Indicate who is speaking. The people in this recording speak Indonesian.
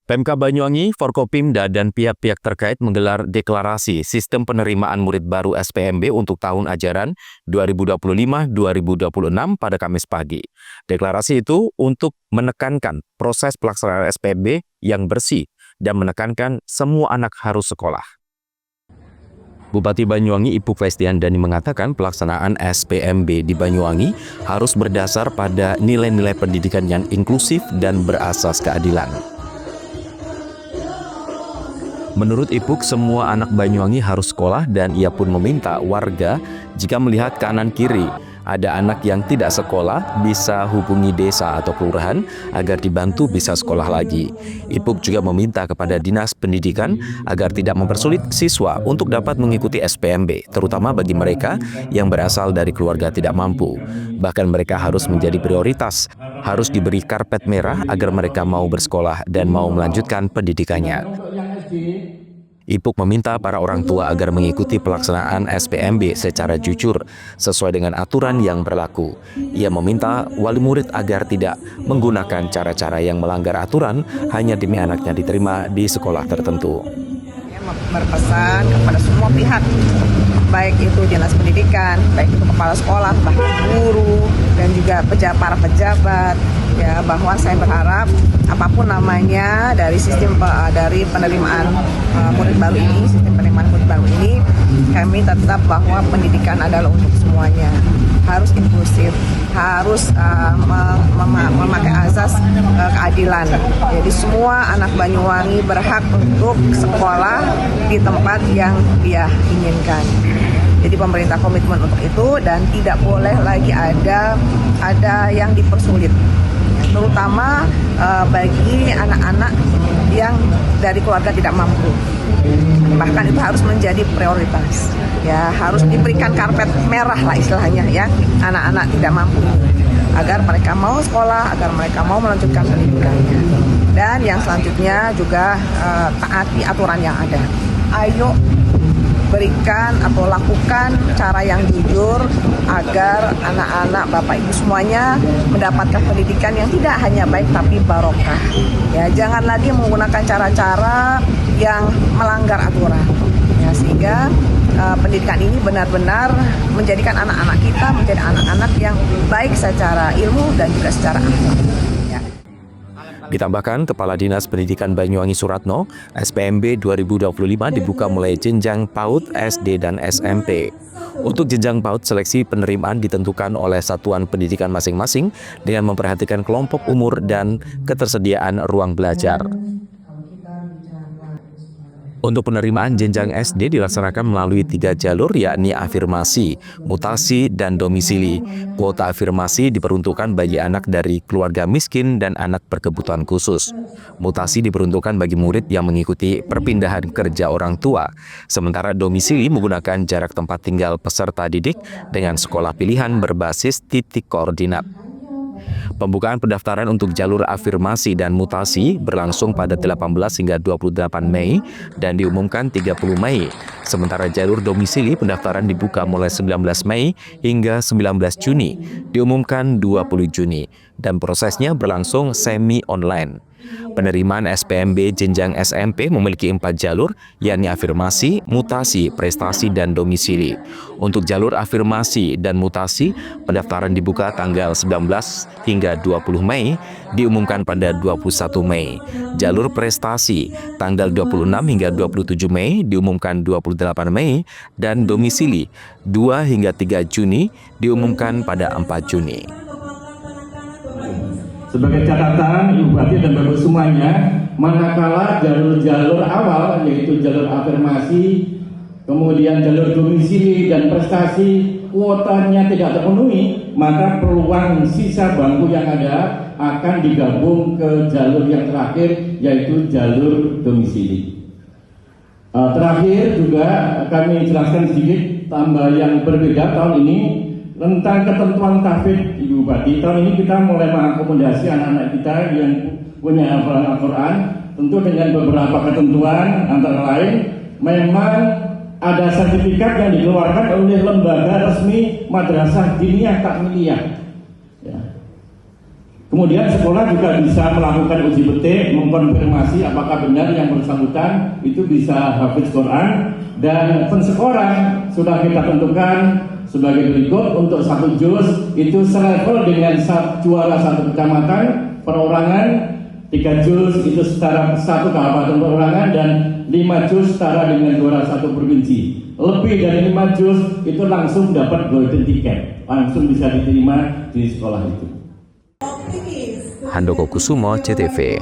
Speaker 1: Pemkab Banyuwangi, Forkopimda, dan pihak-pihak terkait menggelar deklarasi sistem penerimaan murid baru SPMB untuk tahun ajaran 2025-2026 pada Kamis pagi. Deklarasi itu untuk menekankan proses pelaksanaan SPMB yang bersih dan menekankan semua anak harus sekolah. Bupati Banyuwangi Ibu Festiandani mengatakan pelaksanaan SPMB di Banyuwangi harus berdasar pada nilai-nilai pendidikan yang inklusif dan berasas keadilan. Menurut Ipuk, semua anak Banyuwangi harus sekolah dan ia pun meminta warga jika melihat kanan kiri ada anak yang tidak sekolah bisa hubungi desa atau kelurahan agar dibantu bisa sekolah lagi. Ipuk juga meminta kepada Dinas Pendidikan agar tidak mempersulit siswa untuk dapat mengikuti SPMB, terutama bagi mereka yang berasal dari keluarga tidak mampu. Bahkan mereka harus menjadi prioritas, harus diberi karpet merah agar mereka mau bersekolah dan mau melanjutkan pendidikannya. Ipuk meminta para orang tua agar mengikuti pelaksanaan SPMB secara jujur, sesuai dengan aturan yang berlaku. Ia meminta wali murid agar tidak menggunakan cara-cara yang melanggar aturan hanya demi anaknya diterima di sekolah tertentu.
Speaker 2: Berpesan kepada semua pihak, baik itu Dinas Pendidikan, baik itu kepala sekolah, bahkan guru, dan juga para pejabat, ya, bahwa saya berharap apapun namanya dari sistem dari penerimaan murid baru ini, sistem penerimaan murid baru ini, kami tetap bahwa pendidikan adalah untuk semuanya, harus inklusif, harus memakai azas keadilan. Jadi semua anak Banyuwangi berhak untuk sekolah di tempat yang dia inginkan. Jadi pemerintah komitmen untuk itu dan tidak boleh lagi ada yang dipersulit, terutama bagi anak-anak yang dari keluarga tidak mampu. Bahkan itu harus menjadi prioritas. Ya, harus diberikan karpet merah lah istilahnya, ya, anak-anak tidak mampu, agar mereka mau sekolah, agar mereka mau melanjutkan pendidikannya. Dan yang selanjutnya juga taati aturan yang ada. Ayo berikan atau lakukan cara yang jujur agar anak-anak Bapak Ibu semuanya mendapatkan pendidikan yang tidak hanya baik tapi barokah. Ya, jangan lagi menggunakan cara-cara yang melanggar aturan. Ya, sehingga pendidikan ini benar-benar menjadikan anak-anak kita menjadi anak-anak yang baik secara ilmu dan juga secara akhlak.
Speaker 1: Ditambahkan, Kepala Dinas Pendidikan Banyuwangi Suratno, SPMB 2025 dibuka mulai jenjang PAUD, SD, dan SMP. Untuk jenjang PAUD, seleksi penerimaan ditentukan oleh satuan pendidikan masing-masing dengan memperhatikan kelompok umur dan ketersediaan ruang belajar. Untuk penerimaan jenjang SD dilaksanakan melalui 3 jalur, yakni afirmasi, mutasi, dan domisili. Kuota afirmasi diperuntukkan bagi anak dari keluarga miskin dan anak berkebutuhan khusus. Mutasi diperuntukkan bagi murid yang mengikuti perpindahan kerja orang tua. Sementara domisili menggunakan jarak tempat tinggal peserta didik dengan sekolah pilihan berbasis titik koordinat. Pembukaan pendaftaran untuk jalur afirmasi dan mutasi berlangsung pada 18 hingga 28 Mei dan diumumkan 30 Mei. Sementara jalur domisili pendaftaran dibuka mulai 19 Mei hingga 19 Juni, diumumkan 20 Juni, dan prosesnya berlangsung semi-online. Penerimaan SPMB jenjang SMP memiliki 4 jalur, yakni afirmasi, mutasi, prestasi, dan domisili. Untuk jalur afirmasi dan mutasi, pendaftaran dibuka tanggal 19 hingga 20 Mei, diumumkan pada 21 Mei. Jalur prestasi, tanggal 26 hingga 27 Mei, diumumkan 28 Mei, dan domisili, 2 hingga 3 Juni, diumumkan pada 4 Juni.
Speaker 3: Sebagai catatan, Ibu Bupati dan Bapak semuanya, manakala jalur-jalur awal, yaitu jalur afirmasi, kemudian jalur domisili dan prestasi, kuotanya tidak terpenuhi, maka peluang sisa bangku yang ada akan digabung ke jalur yang terakhir, yaitu jalur domisili. Terakhir juga kami jelaskan sedikit tambah yang berbeda tahun ini, tentang ketentuan tahfidz, Ibu Bupati. Tahun ini kita mulai mengakomodasi anak-anak kita yang punya hafalan Al-Quran, tentu dengan beberapa ketentuan, antara lain memang ada sertifikat yang dikeluarkan oleh lembaga resmi Madrasah Diniyah Takmiliyah. Ya. Kemudian sekolah juga bisa melakukan uji petik, mengkonfirmasi apakah benar yang bersangkutan itu bisa hafiz Quran, dan pensekoran sudah kita tentukan sebagai berikut. Untuk 1 juz itu selevel dengan juara 1 kecamatan perorangan, 3 juz itu setara 1 kabupaten perorangan, dan 5 juz setara dengan juara 1 provinsi. Lebih dari 5 juz itu langsung dapat golden ticket, langsung bisa diterima di sekolah itu.
Speaker 1: Handoko Kusumo, CTV.